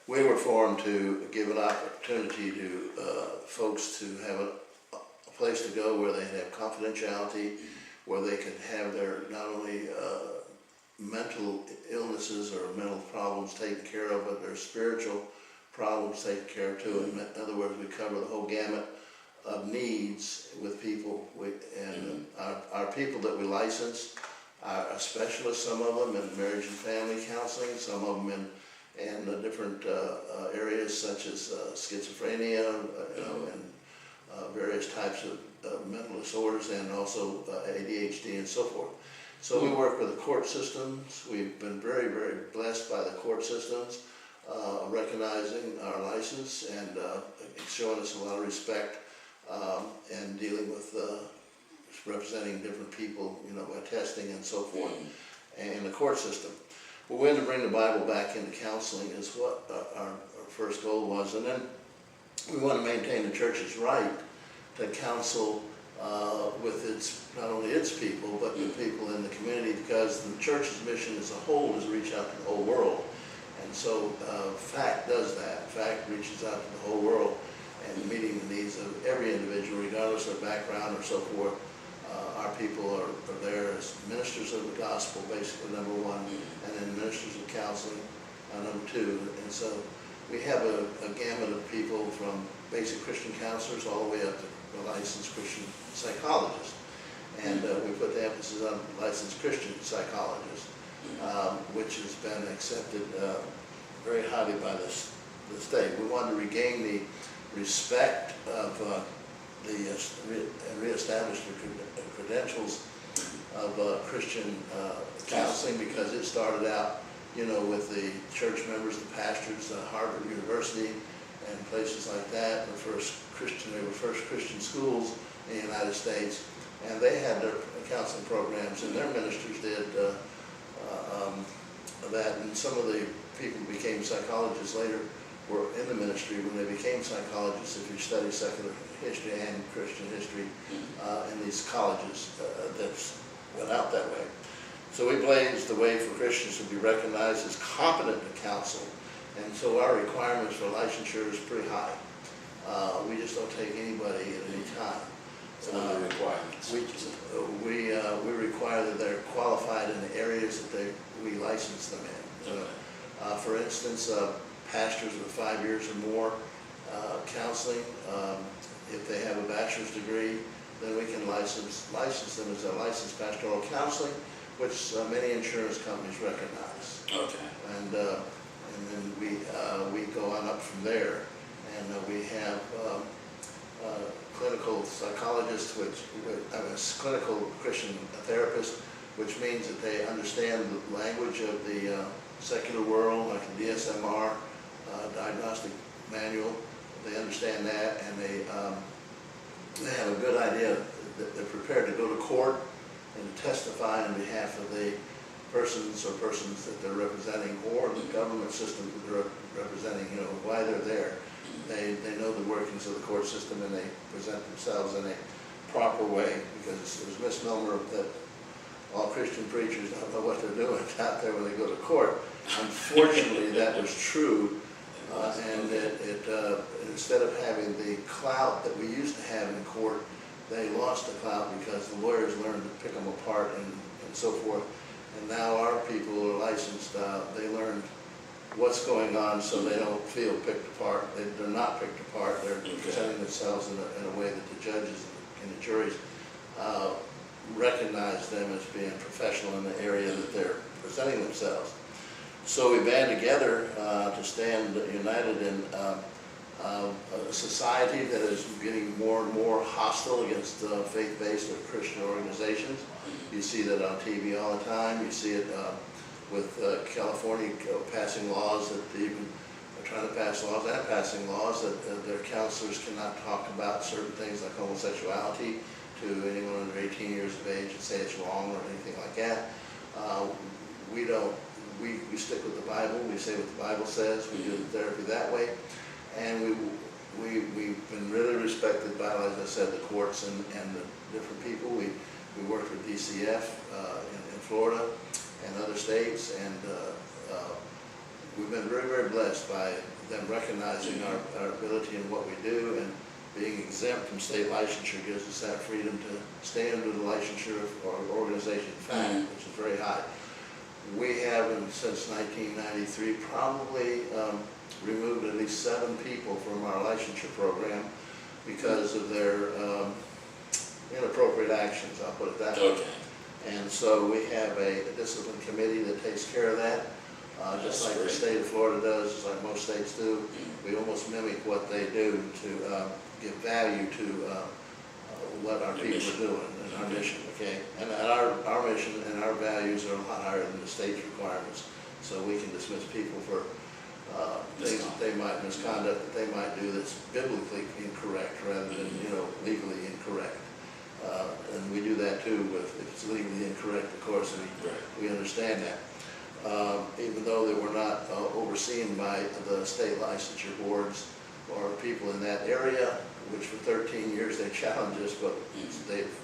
we were formed to give an opportunity to folks to have a place to go where they have confidentiality, where they could have their not only mental illnesses or mental problems taken care of, but their spiritual problems taken care of too. In other words, we cover the whole gamut of needs with people. Our people that we license are specialists, some of them in marriage and family counseling, some of them in different areas such as schizophrenia, and various types of mental disorders, and also ADHD and so forth. So we work with the court systems. We've been very, very blessed by the court systems, recognizing our license and showing us a lot of respect, and dealing with representing different people, by testing and so forth, and the court system. We're going to bring the Bible back into counseling is what our first goal was, and then we want to maintain the church's right to counsel with not only its people, but the people in the community, because the church's mission as a whole is to reach out to the whole world. And so Facct does that. Facct reaches out to the whole world and meeting the needs of every individual, regardless of their background or so forth. Our people are there as ministers of the gospel, basically, number one, and then ministers of counseling, number two. And so we have a gamut of people from basic Christian counselors all the way up to licensed Christian psychologists. And we put the emphasis on licensed Christian psychologists, which has been accepted very highly by the state. We wanted to regain the respect of reestablish the credentials of Christian counseling, because it started out, with the church members, the pastors, Harvard University, and places like that. They were first Christian schools in the United States, and they had their counseling programs, and their ministers did that. And some of the people who became psychologists later were in the ministry when they became psychologists. If you study secular history and Christian history in these colleges that went out that way. So we blazed the way for Christians to be recognized as competent to counsel, and so our requirements for licensure is pretty high. We just don't take anybody at any time. Some of the requirements. We require that they're qualified in the areas that we license them in. Okay. For instance, pastors with 5 years or more counseling. If they have a bachelor's degree, then we can license them as a licensed pastoral counseling, which many insurance companies recognize. Okay. And then we go on up from there, and we have clinical psychologists, clinical Christian therapists, which means that they understand the language of the secular world, like the DSMR diagnostic manual. They understand that, and they have a good idea that they're prepared to go to court and testify on behalf of the persons that they're representing, or the government system that they're representing, why they're there. They know the workings of the court system, and they present themselves in a proper way, because there's a misnomer that all Christian preachers don't know what they're doing out there when they go to court. Unfortunately, that was true, and instead of having the clout that we used to have in court, they lost the clout because the lawyers learned to pick them apart and so forth. And now our people who are licensed, they learn what's going on, so they don't feel picked apart. They're not picked apart. They're presenting themselves in a way that the judges and the juries recognize them as being professional in the area that they're presenting themselves. So we band together to stand united in a society that is getting more and more hostile against faith-based or Christian organizations. You see that on TV all the time. You see it with California passing laws that even are trying to pass laws and passing laws that their counselors cannot talk about certain things like homosexuality to anyone under 18 years of age and say it's wrong or anything like that. We don't. We stick with the Bible. We say what the Bible says. We do the therapy that way, and we've been really respected by, as I said, the courts and the different people. We worked with DCF in Florida and other states, and we've been very, very blessed by them recognizing our ability in what we do, and being exempt from state licensure gives us that freedom to stay under the licensure of our organization, Facct, which is very high. We have, since 1993, probably removed at least 7 people from our licensure program because of their inappropriate actions, I'll put it that way. Okay. And so we have a discipline committee that takes care of that, just like the state of Florida does, just like most states do. We almost mimic what they do to give value to what our people are doing and our mission, okay? And our mission and our values are a lot higher than the state's requirements, so we can dismiss people for things that they might, misconduct that they might do that's biblically incorrect rather than, legally incorrect. And we do that too, if it's legally incorrect, of course, and we understand that. Even though that we're not overseen by the state licensure boards or people in that area, which for 13 years they challenged us, but they've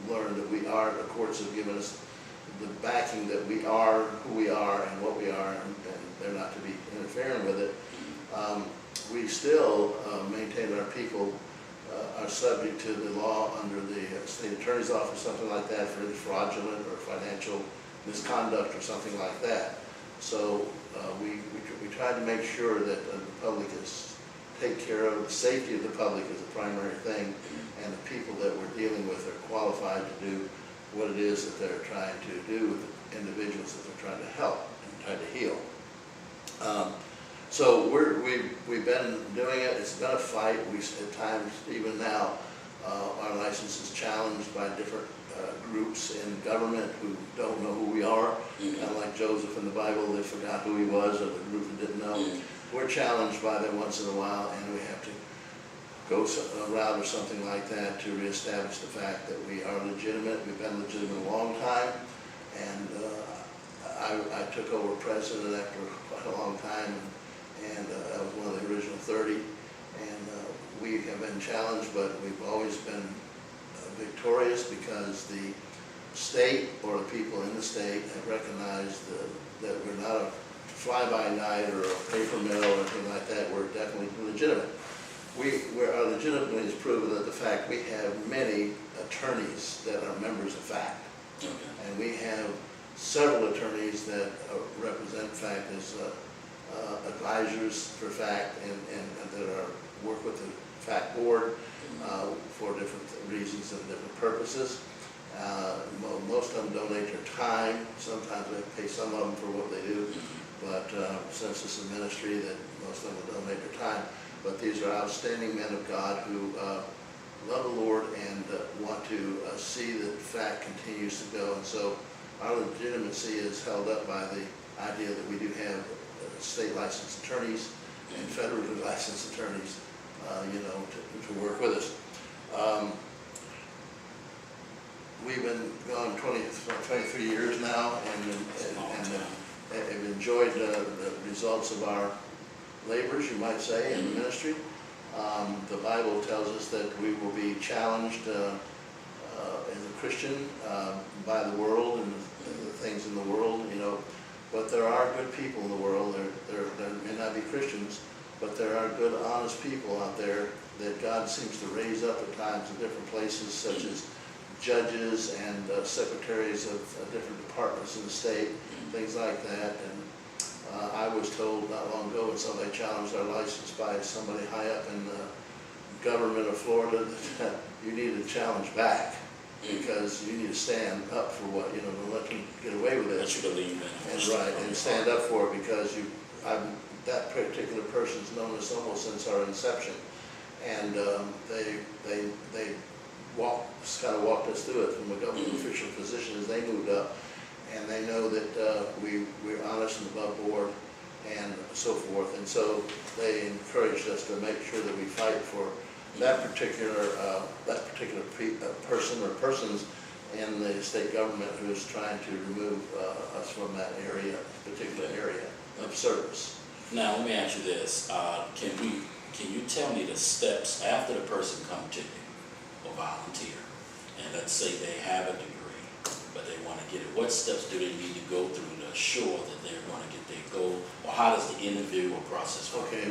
learned that we are, the courts have given us the backing that we are who we are and what we are, and they're not to be interfering with it. We still maintain our people are subject to the law under the state attorney's office, something like that, for any fraudulent or financial misconduct or something like that. So we try to make sure that the public is take care of. The safety of the public is the primary thing, and the people that we're dealing with are qualified to do what it is that they're trying to do with the individuals that they're trying to help and trying to heal. So we've been doing it. It's been a fight. At times, even now, our license is challenged by different groups in government who don't know who we are. Kind of like Joseph in the Bible, they forgot who he was, or the group that didn't know. We're challenged by them once in a while, and we have to go a route or something like that to reestablish the fact that we are legitimate. We've been legitimate a long time, and I took over president after quite a long time, and I was one of the original 30, and we have been challenged, but we've always been victorious because the state or the people in the state have recognized that we're not a fly-by-night or a paper mill or anything like that. We're definitely legitimate. Our legitimacy is proven that the fact we have many attorneys that are members of Facct, and we have several attorneys that represent Facct as advisors for Facct and that work with the Facct board for different reasons and different purposes. Most of them donate their time. Sometimes we pay some of them for what they do, but since it's a ministry, that most of them will donate their time. But these are outstanding men of God who love the Lord and want to see that Facct continues to go. And so our legitimacy is held up by the idea that we do have state licensed attorneys and federally licensed attorneys, to work with us. We've been gone 23 years now, and have enjoyed the results of our labors, you might say, in the ministry. The Bible tells us that we will be challenged as a Christian by the world and the things in the world, but there are good people in the world. There may not be Christians, but there are good, honest people out there that God seems to raise up at times in different places, such as judges and secretaries of different departments in the state, things like that. And I was told not long ago when somebody challenged our license by somebody high up in the government of Florida that you need to challenge back, because you need to stand up for what, don't let them get away with it. That you believe in. And right, and stand up for it, because that particular person's known us almost since our inception. And they kind of walked us through it from a government official position as they moved up. And they know that we're honest and above board and so forth. And so they encouraged us to make sure that we fight for that particular person or persons in the state government who is trying to remove us from that particular area of service. Now, let me ask you this. Can you tell me the steps after the person comes to you or volunteer, and let's say they have a degree, but they want to get it? What steps do they need to go through to assure that they're going to get their goal, or how does the individual process work? Okay,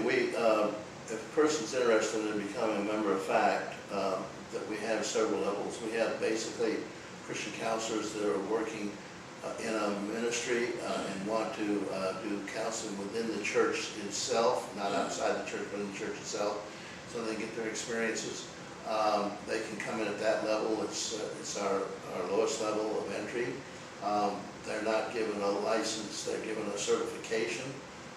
if a person's interested in becoming a member of Facct, that we have several levels. We have basically Christian counselors that are working in a ministry and want to do counseling within the church itself, not outside the church, but in the church itself, so they get their experiences. They can come in at that level. It's our lowest level of entry. They're not given a license, they're given a certification.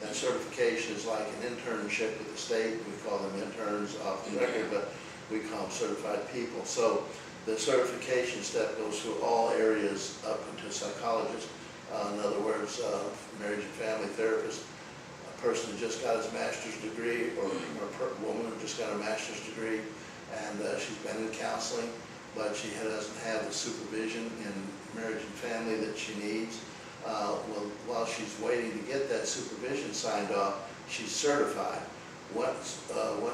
That certification is like an internship with the state. We call them interns off the record, but we call them certified people. So the certification step goes through all areas up into psychologist. In other words, marriage and family therapist, a person who just got his master's degree, or a woman who just got a master's degree, and she's been in counseling, but she doesn't have the supervision in marriage and family that she needs. Well, while she's waiting to get that supervision signed off, she's certified. Once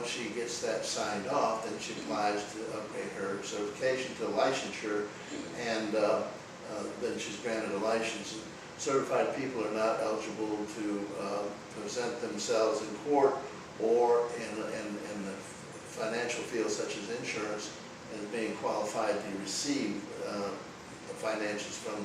she gets that signed off, then she applies to upgrade her certification to licensure, and then she's granted a license. Certified people are not eligible to present themselves in court or in the financial field, such as insurance, as being qualified to receive financials from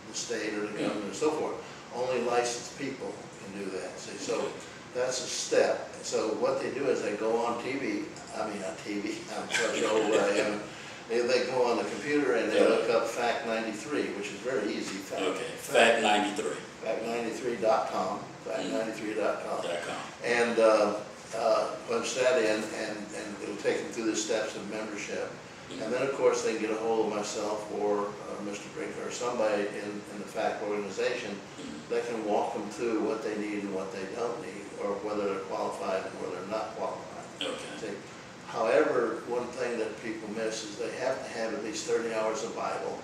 the state or the government and so forth. Only licensed people can do that. See, so that's a step. So what they do is they go on TV. I mean, on TV. I'm such old where I am. They go on the computer and they look up Facct 93, which is very easy. Facct 93. Fact93.com. Fact93.com. And punch that in, and it'll take them through the steps of membership. And then, of course, they can get a hold of myself or Mr. Brinker or somebody in the Facct organization that can walk them through what they need and what they don't need, or whether they're qualified and whether they're not qualified. Okay. However, one thing that people miss is they have to have at least 30 hours of Bible.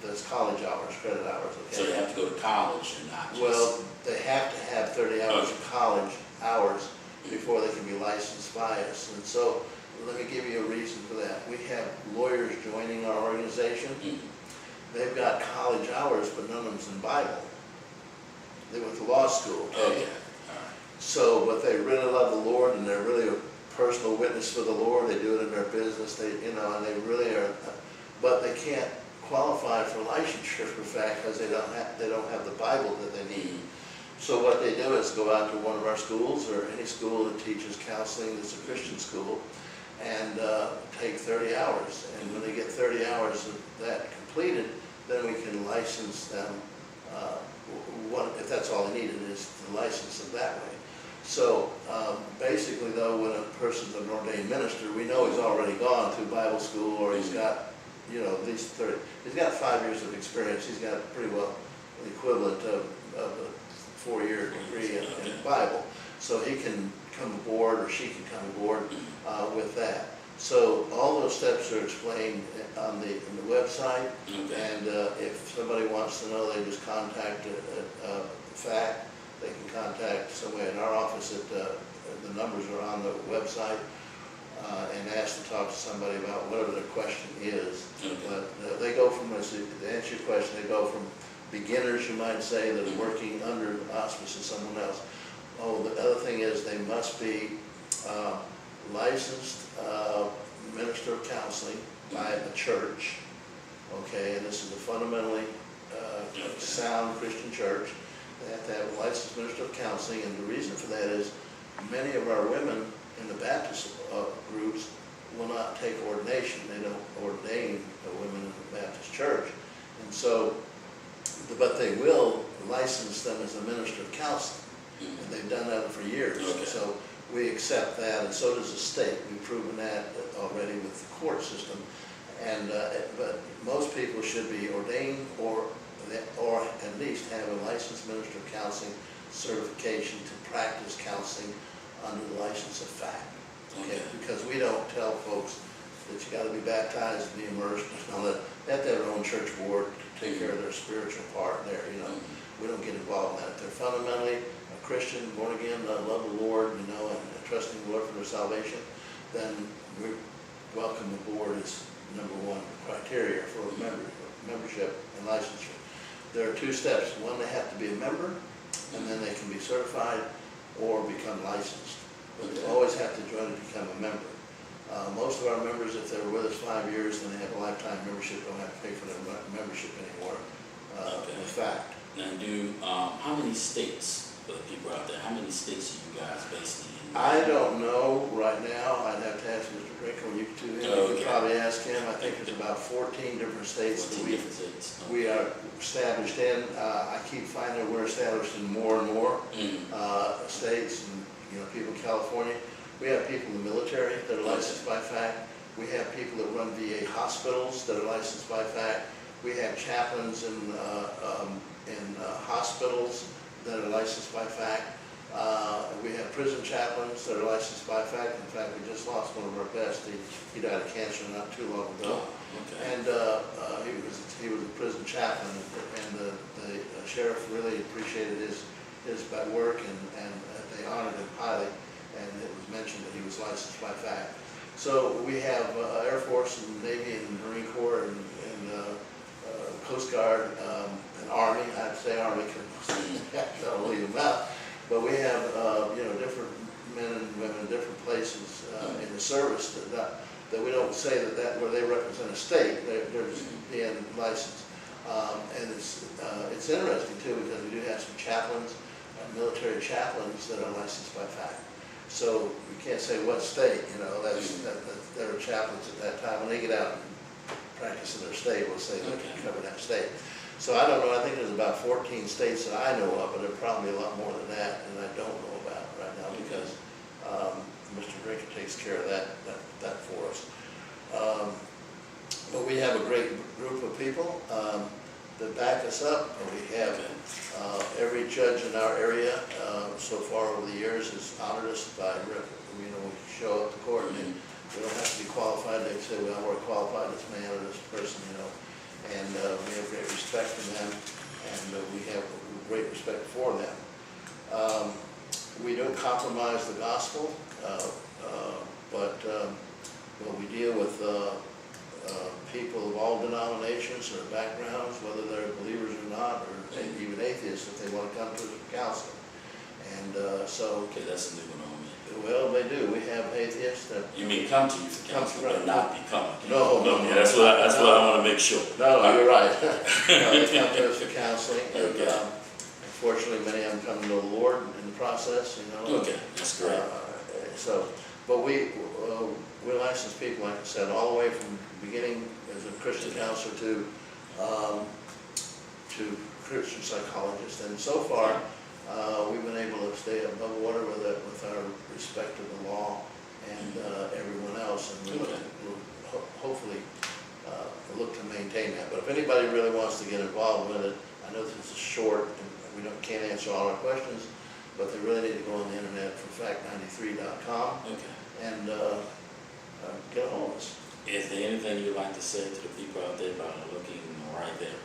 That's college hours, credit hours. Okay? So they have to go to college and not just... Well, they have to have 30 hours of college hours before they can be licensed by us. And so, let me give you a reason for that. We have lawyers joining our organization. They've got college hours, but none of them's in Bible. They went to law school. Okay? So, but they really love the Lord, and they're really a personal witness for the Lord. They do it in their business. And they really are. But they can't qualify for licensure for Facct because they don't have the Bible that they need. So what they do is go out to one of our schools or any school that teaches counseling that's a Christian school, and take 30 hours. And when they get 30 hours of that completed, then we can license them. If that's all they needed is to license them that way. So basically, though, when a person's an ordained minister, we know he's already gone through Bible school, or he's got, at least 30. He's got 5 years of experience. He's got pretty well the equivalent of a 4-year degree in the Bible. So he can come aboard, or she can come aboard with that. So all those steps are explained on the website. And if somebody wants to know, they just contact Facct. They can contact somebody in our office. The numbers are on the website, and ask to talk to somebody about whatever their question is. But they go from, to answer your question, they go from beginners, you might say, that are working under the auspices of someone else. Oh, the other thing is they must be licensed minister of counseling by a church. Okay, and this is a fundamentally sound Christian church. They have to have a licensed minister of counseling, and the reason for that is many of our women in the Baptist groups will not take ordination. They don't ordain the women in the Baptist church. And so, but they will license them as a minister of counseling. And they've done that for years. So we accept that, and so does the state. We've proven that already with the court system. And but most people should be ordained or at least have a licensed minister of counseling certification to practice counseling under the license of Facct. Okay? Because we don't tell folks that you got to be baptized and be immersed and all that. They have to have their own church board to take care of their spiritual part there. We don't get involved in that. If they're fundamentally a Christian, born again, love the Lord, and trusting the Lord for their salvation, then we welcome the board as #1 criteria for membership and licensure. there are two steps. One, they have to be a member, and then they can be certified or become licensed. But they always have to join to become a member. Most of our members, if they're with us 5 years, then they have a lifetime membership, don't have to pay for their membership anymore, with Facct. Now how many states, for the people out there, how many states are you guys based in? I don't know right now. I'd have to ask Mr. Drinker. You could probably ask him. I think there's about 14 different states that we are established in. I keep finding we're established in more and more states, and people in California. We have people in the military that are licensed by Facct. We have people that run VA hospitals that are licensed by Facct. We have chaplains in hospitals that are licensed by Facct. We have prison chaplains that are licensed by Facct. In fact, we just lost one of our best. He died of cancer not too long ago. And he was a prison chaplain, and the sheriff really appreciated his work, and they honored him highly. And it was mentioned that he was licensed by Facct. So we have Air Force and Navy and Marine Corps and Coast Guard and Army. I'd say Army because I'll leave them out. But we have different men and women in different places in the service that we don't say that where they represent a state. They're just being licensed. And it's interesting too, because we do have some chaplains, military chaplains that are licensed by Facct. So we can't say what state, there are chaplains at that time. When they get out and practice in their state, we'll say they can cover that state. So I don't know, I think there's about 14 states that I know of, but there are probably a lot more than that, and I don't know about right now because Mr. Drinker takes care of that for us. But we have a great group of people that back us up. We have every judge in our area so far over the years has honored us by, we show up to court and we don't have to be qualified. They say, well, we're qualified, this man or this person, and we have great respect for them, and we have great respect for them. We don't compromise the gospel, but we deal with people of all denominations or backgrounds, whether they're believers or not, or even atheists, if they want to come to us for counseling. And Okay, that's a new one on me. Well, they do. We have atheists that... You mean come to you for counseling, but not become a No. Yeah, that's what I want to make sure. No, you're right. No, they come to us for counseling. And, Okay. unfortunately, many of them come to know the Lord in the process, Okay, that's great. But we license people, like I said, all the way from the beginning as a Christian counselor to Christian psychologist. And so far, we've been able to stay above water with our respect of the law and everyone else, and we'll hopefully look to maintain that. But if anybody really wants to get involved with it, I know this is short and we can't answer all our questions, but they really need to go on the internet for fact93.com and get a hold of us. Is there anything you'd like to say to the people out there about looking right there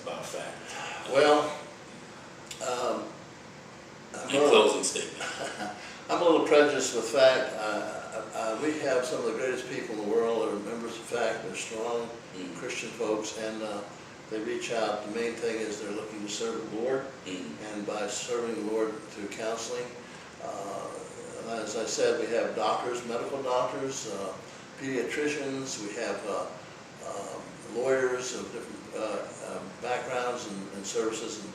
about Facct? Well, in closing statement. I'm a little prejudiced with Facct. We have some of the greatest people in the world that are members of Facct. They're strong Christian folks, and they reach out. The main thing is they're looking to serve the Lord, and by serving the Lord through counseling, as I said, we have doctors, medical doctors, pediatricians, we have lawyers of different backgrounds and services, and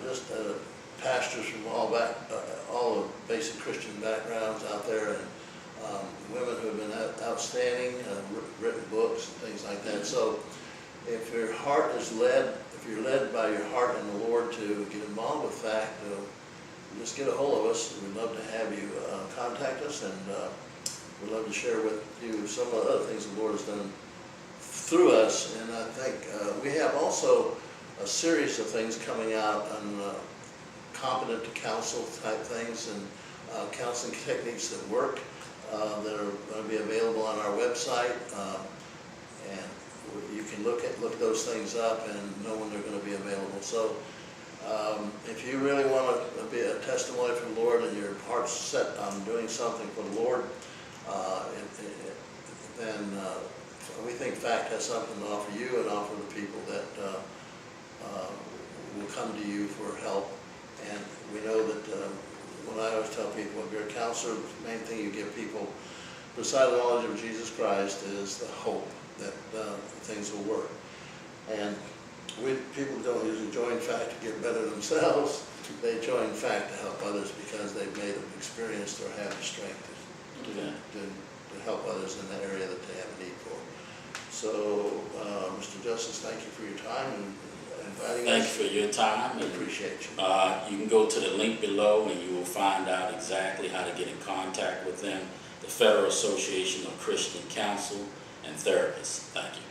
just pastors from all the basic Christian backgrounds out there, and women who have been outstanding, written books and things like that. So if your heart is led, if you're led by your heart in the Lord to get involved with Facct, just get a hold of us. We'd love to have you contact us, and we'd love to share with you some of the other things the Lord has done through us. And I think we have also a series of things coming out on competent to counsel type things and counseling techniques that work that are going to be available on our website. And you can look those things up and know when they're going to be available. So if you really want to be a testimony from the Lord and your heart's set on doing something for the Lord, then we think Facct has something to offer you and offer the people that will come to you for help. And we know that when I always tell people, if you're a counselor, the main thing you give people, beside the knowledge of Jesus Christ, is the hope that things will work. And people don't usually join Facct to get better themselves. They join Facct to help others because they've made them experienced or have the strength to help others in the area that they have a need for. So, Mr. Justice, thank you for your time and inviting us. Thank you for your time. I appreciate you. You can go to the link below and you will find out exactly how to get in contact with them, the Federal Association of Christian Counsel and Therapists. Thank you.